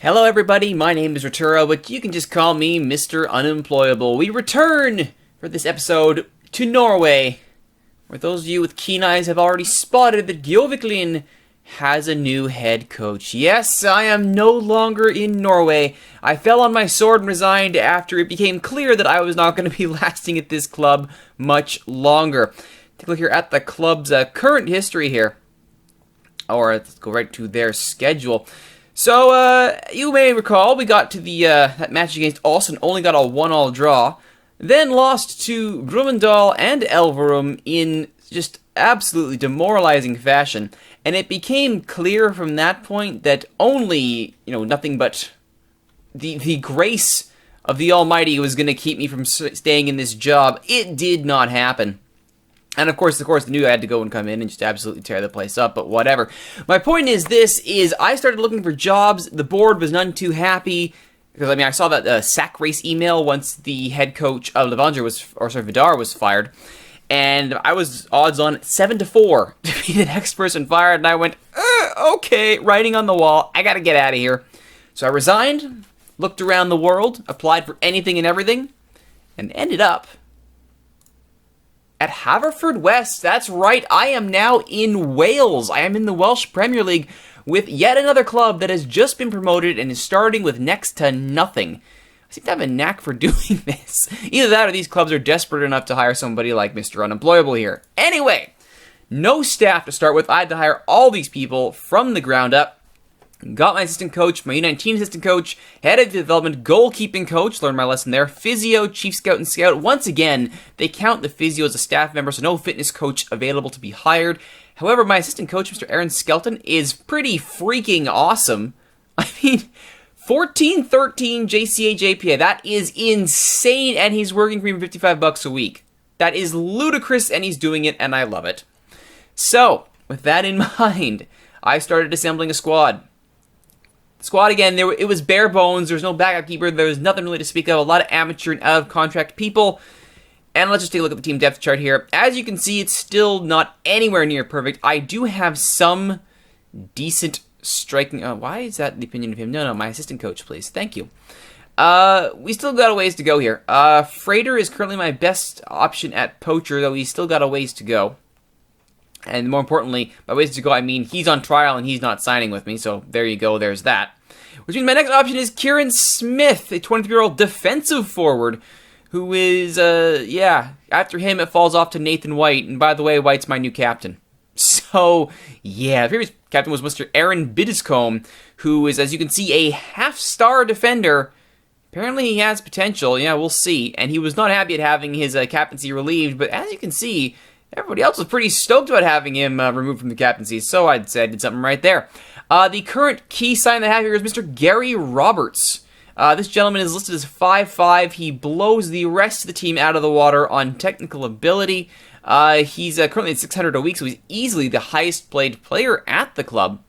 Hello everybody, my name is Rituro, but you can just call me Mr. Unemployable. We return for this episode to Norway, where those of you with keen eyes have already spotted that Gjoviklin has a new head coach. Yes, I am no longer in Norway. I fell on my sword and resigned after it became clear that I was not going to be lasting at this club much longer. Take a look here at the club's current history here. Or let's go right to their schedule. So, you may recall, we got to the that match against Olsen, only got a 1-1 draw, then lost to Brumunddal and Elverum in just absolutely demoralizing fashion, and it became clear from that point that only, nothing but the grace of the Almighty was going to keep me from staying in this job. It did not happen. And of course, the new guy had to go and come in and just absolutely tear the place up, but whatever. My point is I started looking for jobs. The board was none too happy, because, I saw that sack race email once the head coach of Vidar was fired, and I was odds on 7-4 to be the next person fired, and I went, okay, writing on the wall, I gotta get out of here. So I resigned, looked around the world, applied for anything and everything, and ended up at Haverfordwest. That's right, I am now in Wales. I am in the Welsh Premier League with yet another club that has just been promoted and is starting with next to nothing. I seem to have a knack for doing this. Either that or these clubs are desperate enough to hire somebody like Mr. Unemployable here. Anyway, no staff to start with. I had to hire all these people from the ground up. Got my assistant coach, my U19 assistant coach, head of development, goalkeeping coach, learned my lesson there, physio, chief scout, and scout. Once again, they count the physio as a staff member, so no fitness coach available to be hired. However, my assistant coach, Mr. Aaron Skelton, is pretty freaking awesome. 14-13 JCA JPA, that is insane, and he's working for me for $55 a week. That is ludicrous, and he's doing it, and I love it. So, with that in mind, I started assembling a squad. Squad again, it was bare bones. There was no backup keeper. There was nothing really to speak of. A lot of amateur and out-of-contract people. And let's just take a look at the team depth chart here. As you can see, it's still not anywhere near perfect. I do have some decent striking... why is that the opinion of him? No, my assistant coach, please. Thank you. We still got a ways to go here. Frater is currently my best option at poacher, though he's still got a ways to go. And more importantly, by ways to go, I mean he's on trial and he's not signing with me, so there you go, there's that. Which means my next option is Kieran Smith, a 23-year-old defensive forward, who is, after him it falls off to Nathan White, and by the way, White's my new captain. So, yeah, the previous captain was Mr. Aaron Biddiscombe, who is, as you can see, a half-star defender. Apparently he has potential, we'll see, and he was not happy at having his captaincy relieved, but as you can see, everybody else was pretty stoked about having him removed from the captaincy, so I'd say I did something right there. The current key sign that I have here is Mr. Gary Roberts. This gentleman is listed as 5'5". He blows the rest of the team out of the water on technical ability. He's currently at 600 a week, so he's easily the highest paid player at the club.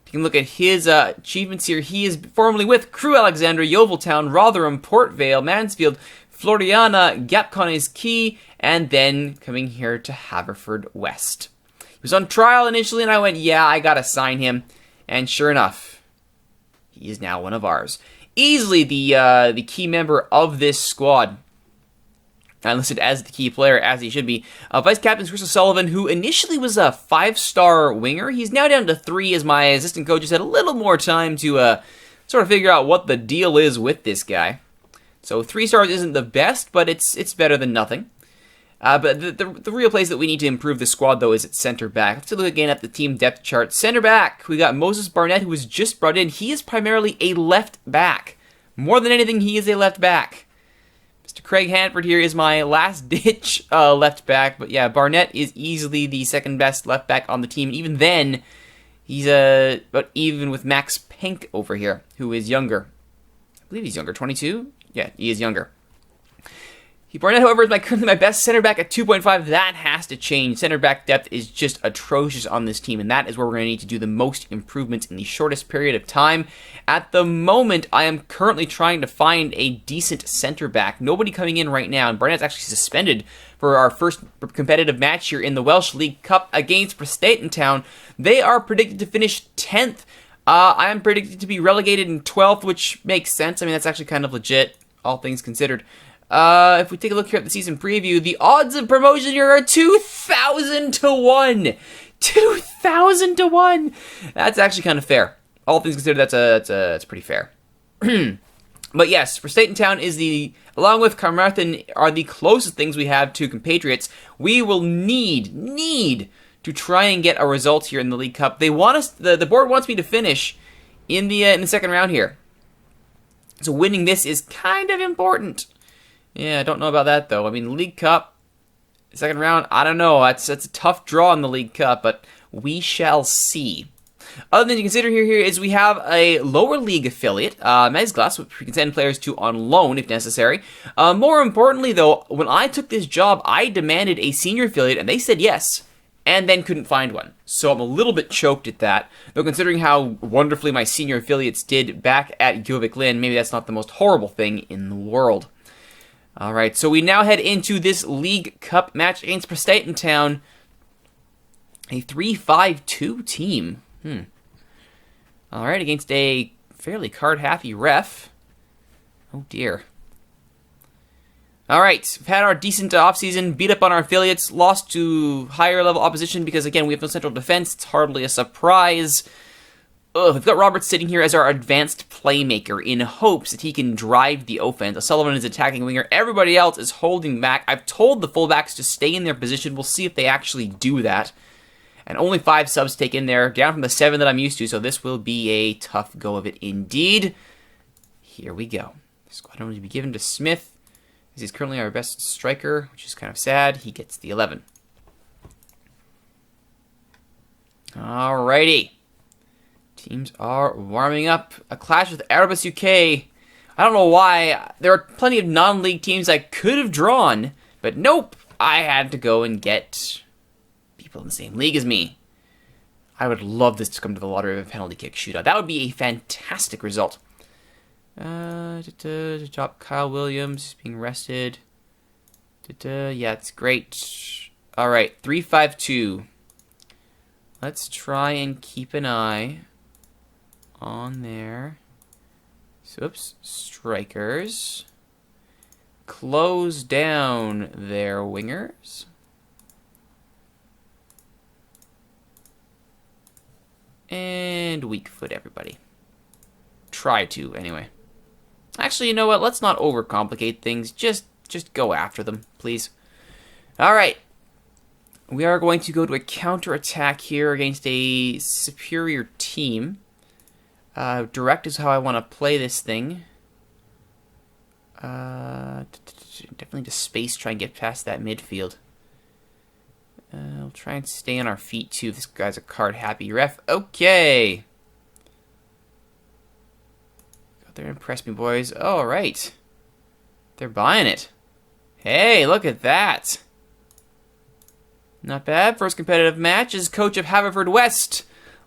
Taking a look at his achievements here, he is formerly with Crewe Alexandra, Yeoviltown, Rotherham, Port Vale, Mansfield, Floriana, Gapcones Key, and then coming here to Haverfordwest. He was on trial initially, and I went, I gotta sign him. And sure enough, he is now one of ours. Easily the key member of this squad. And listed as the key player, as he should be. Vice Captain Chris O'Sullivan, who initially was a 5-star winger. He's now down to 3 as my assistant coach has had a little more time to sort of figure out what the deal is with this guy. So 3 stars isn't the best, but it's better than nothing. But the real place that we need to improve the squad, though, is at center back. Let's look again at the team depth chart. Center back, we got Moses Barnett, who was just brought in. He is primarily a left back. More than anything, he is a left back. Mr. Craig Hanford here is my last-ditch left back. But yeah, Barnett is easily the second best left back on the team. And even then, he's about even with Max Pink over here, who is younger. I believe he's younger, 22? Yeah, he is younger. Barnett, however, is currently my best center back at 2.5. That has to change. Center back depth is just atrocious on this team, and that is where we're going to need to do the most improvements in the shortest period of time. At the moment, I am currently trying to find a decent center back. Nobody coming in right now, and Barnett's actually suspended for our first competitive match here in the Welsh League Cup against Prestatyn Town. They are predicted to finish 10th. I am predicted to be relegated in 12th, which makes sense. I mean, that's actually kind of legit, all things considered. If we take a look here at the season preview, the odds of promotion here are 2,000 to 1. 2,000 to 1. That's actually kind of fair. All things considered, that's pretty fair. But yes, for State and Town is along with Carmarthen, are the closest things we have to compatriots. We will need to try and get a result here in the League Cup. They want us. The board wants me to finish in the second round here. So winning this is kind of important. Yeah, I don't know about that though. I mean, League Cup, second round. I don't know. That's a tough draw in the League Cup, but we shall see. Other thing to consider here is we have a lower league affiliate, Mesglas, which we can send players to on loan if necessary. More importantly, though, when I took this job, I demanded a senior affiliate, and they said yes, and then couldn't find one. So I'm a little bit choked at that. Though considering how wonderfully my senior affiliates did back at Gjøvik Lyn, maybe that's not the most horrible thing in the world. All right, so we now head into this League Cup match against Preston Town, a 3-5-2 team. All right, against a fairly card-happy ref. Oh, dear. All right, we've had our decent offseason, beat up on our affiliates, lost to higher-level opposition because, again, we have no central defense. It's hardly a surprise. We've got Roberts sitting here as our advanced playmaker in hopes that he can drive the offense. O'Sullivan is attacking winger. Everybody else is holding back. I've told the fullbacks to stay in their position. We'll see if they actually do that. And only 5 subs taken there, down from the 7 that I'm used to, so this will be a tough go of it indeed. Here we go. Squadron will be given to Smith, as he's currently our best striker, which is kind of sad. He gets the 11. Alrighty. Teams are warming up. A clash with Airbus UK. I don't know why. There are plenty of non-league teams I could have drawn, but nope. I had to go and get people in the same league as me. I would love this to come to the lottery of a penalty kick shootout. That would be a fantastic result. Drop Kyle Williams being rested. Yeah, it's great. All right, 3-5-2. Let's try and keep an eye on there. So, oops, strikers. Close down their wingers. And weak foot everybody. Try to, anyway. Actually, you know what? Let's not overcomplicate things. Just go after them, please. Alright. We are going to go to a counterattack here against a superior team. Direct is how I want to play this thing. Definitely to space, try and get past that midfield. We'll try and stay on our feet, too. This guy's a card-happy ref. Okay. Go there, impress me, boys. All right. They're buying it. Hey, look at that. Not bad. First competitive match as coach of Haverfordwest.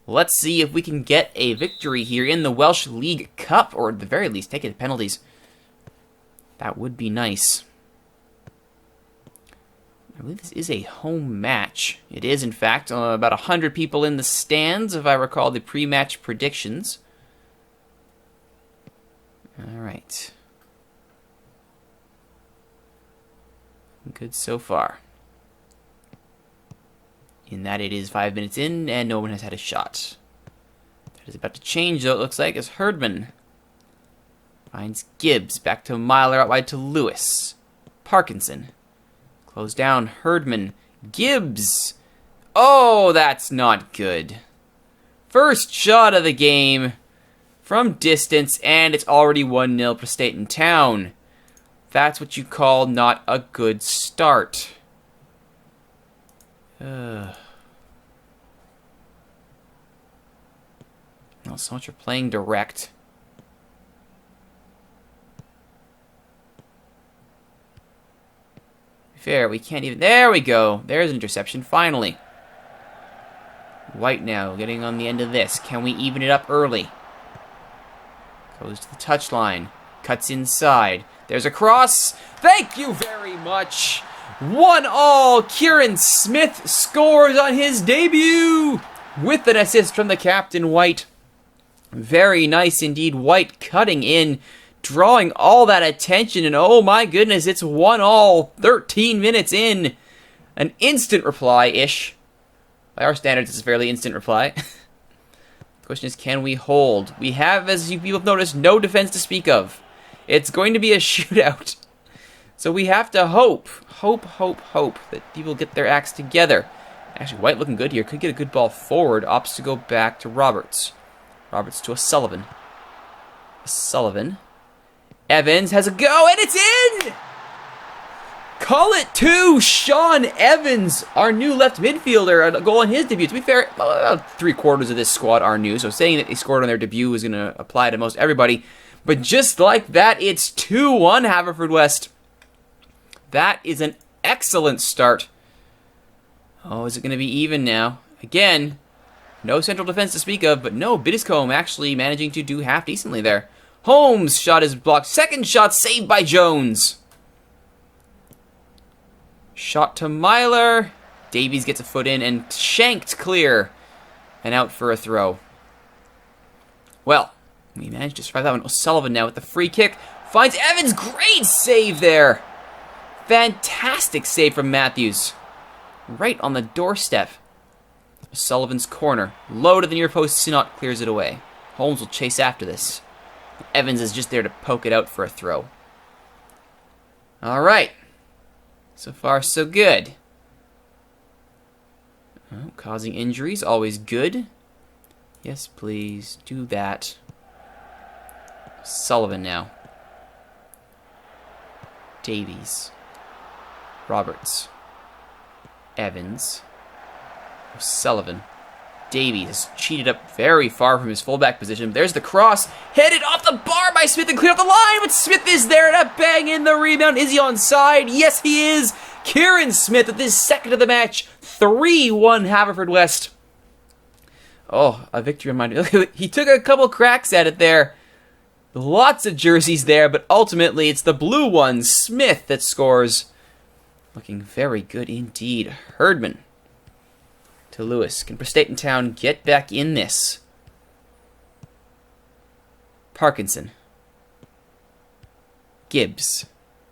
Let's see if we can get a victory here in the Welsh League Cup, or at the very least, take it to penalties. That would be nice. I believe this is a home match. It is, in fact, about 100 people in the stands, if I recall the pre-match predictions. All right. Good so far. In that it is 5 minutes in, and no one has had a shot. That is about to change, though, it looks like, as Herdman finds Gibbs. Back to Myler, out wide to Lewis. Parkinson. Close down, Herdman. Gibbs. Oh, that's not good. First shot of the game from distance, and it's already 1-0 Preston Town. That's what you call not a good start. Not so much for playing direct. Fair, we can't even... There we go. There's an interception, finally. White now, getting on the end of this. Can we even it up early? Goes to the touchline. Cuts inside. There's a cross. Thank you very much. 1-1. Kieran Smith scores on his debut with an assist from the captain, White. Very nice indeed. White cutting in, drawing all that attention, and oh my goodness, it's 1-all, 13 minutes in. An instant reply-ish. By our standards, it's a fairly instant reply. The question is, can we hold? We have, as you people have noticed, no defense to speak of. It's going to be a shootout. So we have to hope that people get their acts together. Actually, White looking good here. Could get a good ball forward. Opts to go back to Roberts. Roberts to O'Sullivan. O'Sullivan. Evans has a go, and it's in! Call it 2! Sean Evans, our new left midfielder, a goal on his debut. To be fair, about 3/4 of this squad are new, so saying that they scored on their debut is going to apply to most everybody. But just like that, it's 2-1 Haverfordwest. That is an excellent start. Oh, is it going to be even now? Again, no central defense to speak of, but no, Biddiscombe actually managing to do half decently there. Holmes' shot is blocked. Second shot saved by Jones. Shot to Myler. Davies gets a foot in and shanked clear. And out for a throw. Well, we managed to survive that one. O'Sullivan now with the free kick. Finds Evans. Great save there. Fantastic save from Matthews. Right on the doorstep. Sullivan's corner. Low to the near post. Sinot clears it away. Holmes will chase after this. Evans is just there to poke it out for a throw. Alright. So far, so good. Oh, causing injuries. Always good. Yes, please. Do that. Sullivan now. Davies. Roberts. Evans. Sullivan. Davies has cheated up very far from his fullback position. There's the cross. Headed off the bar by Smith and cleared off the line. But Smith is there to bang in the rebound. Is he onside? Yes, he is. Kieran Smith with his second of the match. 3-1 Haverfordwest. Oh, a victory in mind. He took a couple cracks at it there. Lots of jerseys there, but ultimately it's the blue one, Smith, that scores. Looking very good indeed. Herdman to Lewis. Can Prestaton Town get back in this? Parkinson. Gibbs.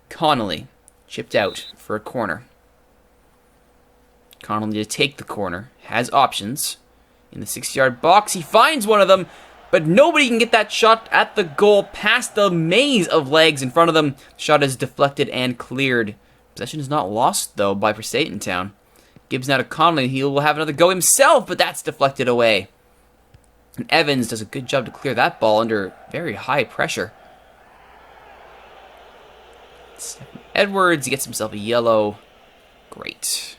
Connolly. Chipped out for a corner. Connolly to take the corner. Has options. In the 6-yard box, he finds one of them, but nobody can get that shot at the goal past the maze of legs in front of them. Shot is deflected and cleared. Possession is not lost, though, by Prestaton Town. Gibbs now to Connolly. He will have another go himself, but that's deflected away. And Evans does a good job to clear that ball under very high pressure. Edwards, he gets himself a yellow. Great.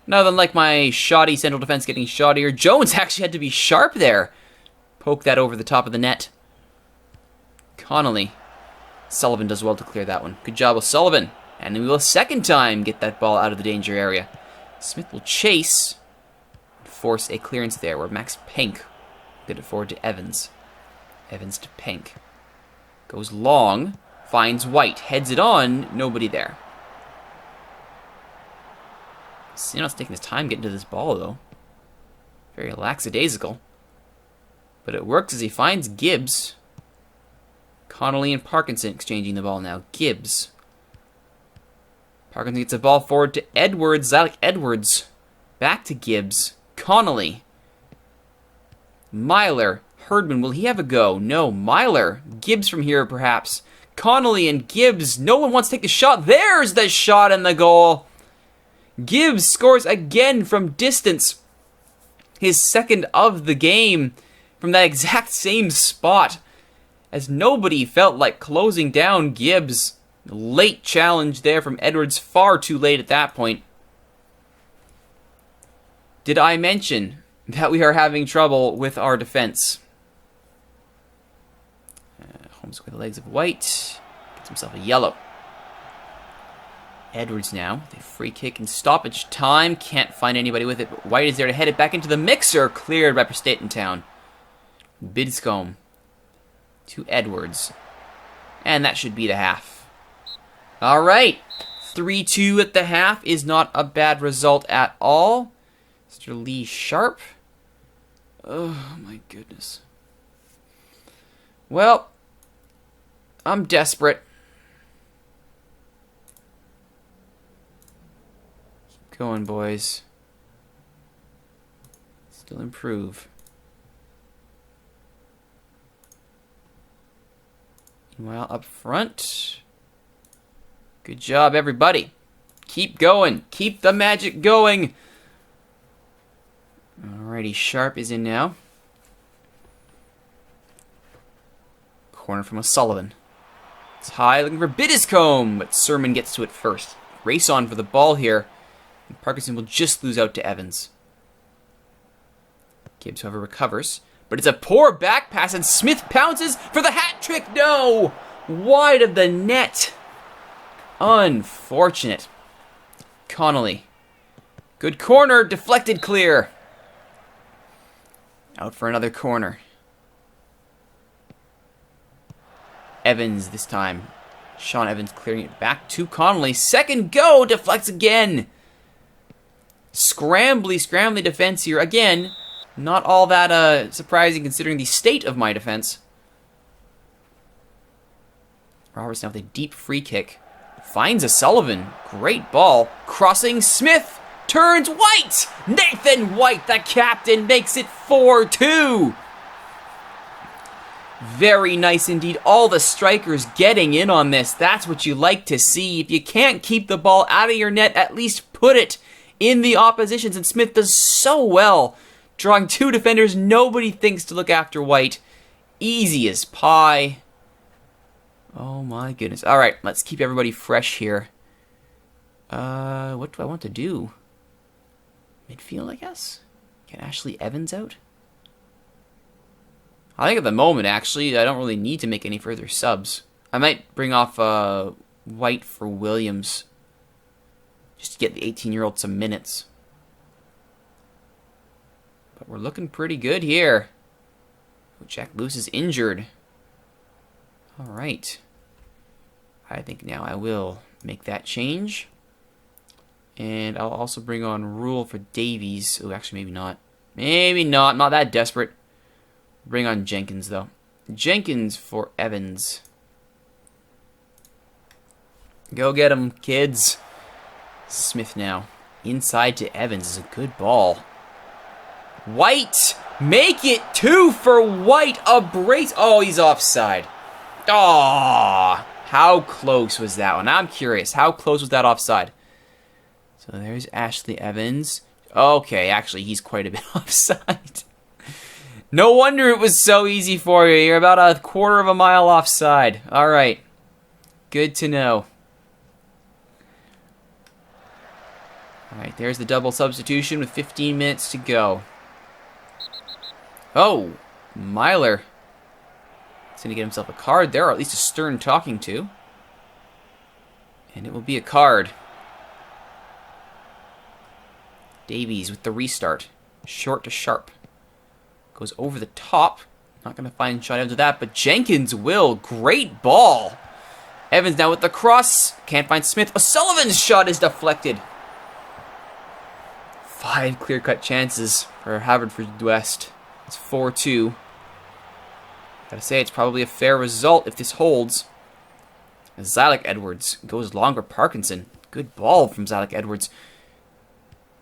Nothing like my shoddy central defense getting shoddier. Jones actually had to be sharp there. Poke that over the top of the net. Connolly. Sullivan does well to clear that one. Good job with Sullivan. And then we will a second time get that ball out of the danger area. Smith will chase. Force a clearance there where Max Pink get it forward to Evans. Evans to Pink. Goes long. Finds White. Heads it on. Nobody there. Sinot's taking his time getting to this ball, though. Very lackadaisical. But it works as he finds Gibbs. Connolly and Parkinson exchanging the ball now. Gibbs. Parkinson gets the ball forward to Edwards. Alec Edwards. Back to Gibbs. Connolly. Myler. Herdman. Will he have a go? No. Myler. Gibbs from here, perhaps. Connolly and Gibbs. No one wants to take the shot. There's the shot and the goal. Gibbs scores again from distance. His second of the game from that exact same spot. As nobody felt like closing down Gibbs. Late challenge there from Edwards. Far too late at that point. Did I mention that we are having trouble with our defense? Holmes with the legs of White. Gets himself a yellow. Edwards now. The free kick in stoppage time. Can't find anybody with it, but White is there to head it back into the mixer. Cleared by Prestaton Town. Bidscombe to Edwards. And that should be the half. Alright. 3-2 at the half is not a bad result at all. Mr. Lee Sharp. Oh my goodness. Well, I'm desperate. Keep going, boys. Still improve. Meanwhile, up front. Good job, everybody. Keep going. Keep the magic going. Alrighty, Sharp is in now. Corner from O'Sullivan. It's high, looking for Biddiscombe, but Sermon gets to it first. Race on for the ball here. And Parkinson will just lose out to Evans. Gibbs, however, recovers. But it's a poor back pass, and Smith pounces for the hat trick. No! Wide of the net. Unfortunate. Connolly. Good corner, deflected clear. Out for another corner. Evans this time. Sean Evans clearing it back to Connolly. Second go, deflects again. Scrambly defense here. Again, not all that surprising considering the state of my defense. Roberts now with a deep free kick. Finds O'Sullivan. Great ball. Crossing Smith. Turns White. Nathan White, the captain, makes it 4-2. Very nice indeed. All the strikers getting in on this. That's what you like to see. If you can't keep the ball out of your net, at least put it in the opposition's. And Smith does so well. Drawing two defenders. Nobody thinks to look after White. Easy as pie. Oh my goodness. Alright, let's keep everybody fresh here. What do I want to do? Midfield, I guess? Get Ashley Evans out? I think at the moment, actually, I don't really need to make any further subs. I might bring off White for Williams. Just to get the 18-year-old some minutes. But we're looking pretty good here. Oh, Jack Lewis is injured. Alright. I think now I will make that change. And I'll also bring on Rule for Davies. Oh, actually, maybe not. Maybe not. I'm not that desperate. Bring on Jenkins, though. Jenkins for Evans. Go get him, kids. Smith now. Inside to Evans is a good ball. White! Make it 2 for White! A brace! Oh, he's offside. Aww! How close was that one? I'm curious. How close was that offside? So there's Ashley Evans. Okay, actually, he's quite a bit offside. No wonder it was so easy for you. You're about a quarter of a mile offside. Alright. Good to know. Alright, there's the double substitution with 15 minutes to go. Oh, Myler. He's going to get himself a card there, or at least a stern talking to. And it will be a card. Davies with the restart. Short to Sharp. Goes over the top. Not going to find Sean Evans with that, but Jenkins will. Great ball. Evans now with the cross. Can't find Smith. O'Sullivan's shot is deflected. 5 clear-cut chances for Haverford West. It's 4-2. Gotta say, it's probably a fair result if this holds. As Zalek Edwards goes longer. Parkinson. Good ball from Zalek Edwards.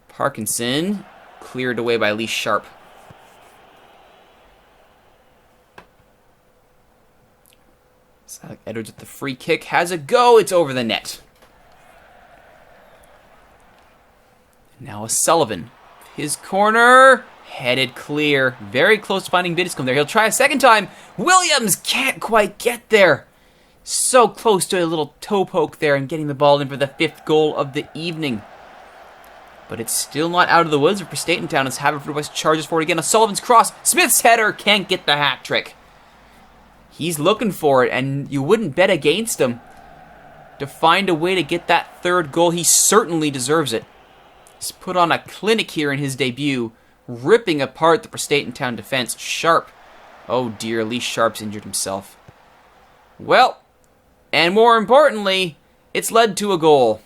Parkinson cleared away by Lee Sharp. Zalek Edwards with the free kick. Has a go. It's over the net. Now O'Sullivan. His corner. Headed clear. Very close to finding Biddiscombe there. He'll try a second time. Williams can't quite get there. So close to a little toe poke there and getting the ball in for the 5th goal of the evening. But it's still not out of the woods for Statentown as Haverford West charges forward again. O'Sullivan's cross. Smith's header can't get the hat trick. He's looking for it, and you wouldn't bet against him to find a way to get that 3rd goal. He certainly deserves it. He's put on a clinic here in his debut, ripping apart the Statentown defense. Sharp. Oh dear, Lee Sharp's injured himself. Well, and more importantly, it's led to a goal,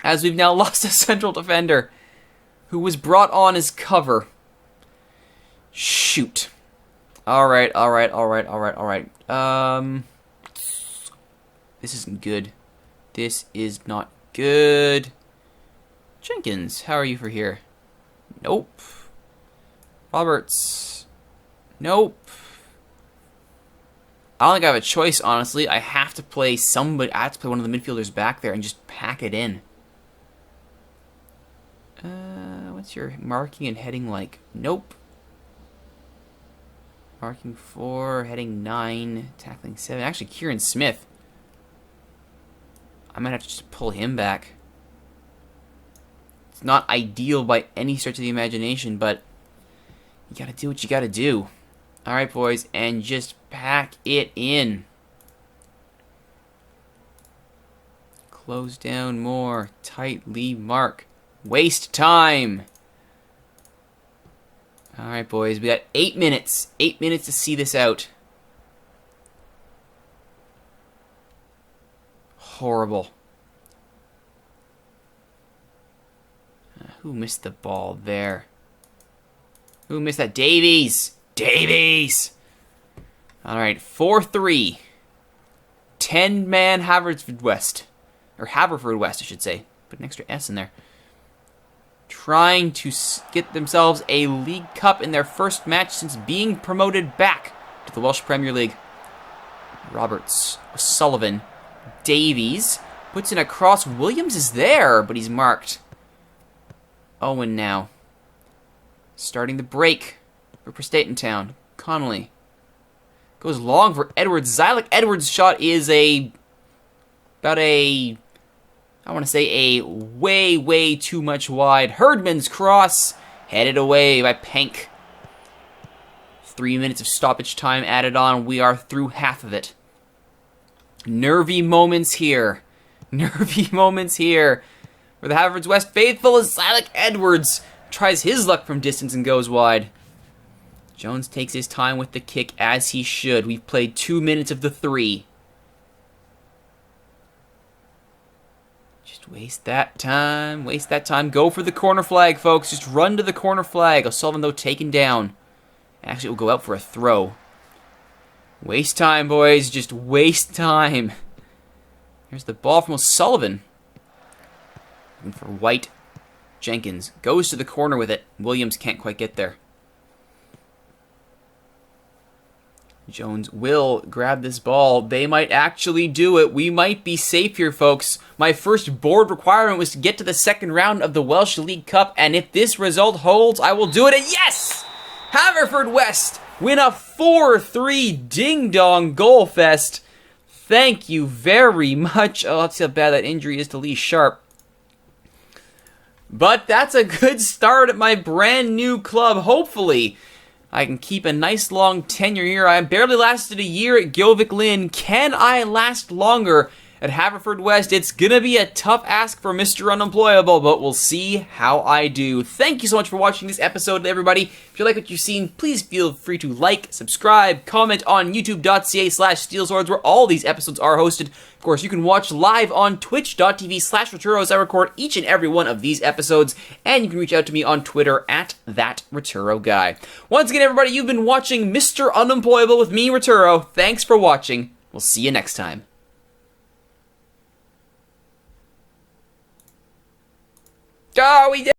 as we've now lost a central defender who was brought on as cover. Shoot. Alright. This isn't good. This is not good. Jenkins, how are you for here? Nope. Roberts. Nope. I don't think I have a choice, honestly. I have to play somebody. I have to play one of the midfielders back there and just pack it in. What's your marking and heading like? Nope. Marking 4, heading 9, tackling 7. Actually, Kieran Smith. I might have to just pull him back. It's not ideal by any stretch of the imagination, but you gotta do what you gotta do. Alright, boys, and just pack it in. Close down more. Tightly mark. Waste time. Alright, boys, we got 8 minutes. 8 minutes to see this out. Horrible. Who missed the ball there? Who missed that? Davies! Davies! Alright, 4-3. 10-man Haverfordwest. Or Haverfordwest, I should say. Put an extra S in there. Trying to get themselves a League Cup in their first match since being promoted back to the Welsh Premier League. Roberts, Sullivan, Davies, puts in a cross. Williams is there, but he's marked. Owen now. Starting the break for Prestatyn. Connolly. Goes long for Edwards. Zylek Edwards' shot is I want to say a way too much wide. Herdman's cross, headed away by Pank. 3 minutes of stoppage time added on. We are through half of it. Nervy moments here. Nervy moments here. For the Haverfordwest faithful as Zylek Edwards tries his luck from distance and goes wide. Jones takes his time with the kick as he should. We've played 2 minutes of the 3. Waste that time. Waste that time. Go for the corner flag, folks. Just run to the corner flag. O'Sullivan, though, taken down. Actually, it will go out for a throw. Waste time, boys. Just waste time. Here's the ball from O'Sullivan. Looking for White. Jenkins goes to the corner with it. Williams can't quite get there. Jones will grab this ball. They might actually do it. We might be safe here, folks. My first board requirement was to get to the second round of the Welsh League Cup, and if this result holds, I will do it. And yes! Haverfordwest win a 4-3 ding-dong goal fest. Thank you very much. Oh, let's see how bad that injury is to Lee Sharp. But that's a good start at my brand new club. Hopefully, I can keep a nice long tenure here. I barely lasted a year at Gilvick Lynn. Can I last longer at Haverfordwest? It's gonna be a tough ask for Mr. Unemployable, but we'll see how I do. Thank you so much for watching this episode, everybody. If you like what you've seen, please feel free to like, subscribe, comment on youtube.ca/steelswords, where all these episodes are hosted. Of course, you can watch live on twitch.tv/Rituro as I record each and every one of these episodes, and you can reach out to me on Twitter at @ThatRituroGuy. Once again, everybody, you've been watching Mr. Unemployable with me, Rituro. Thanks for watching. We'll see you next time. Oh, we did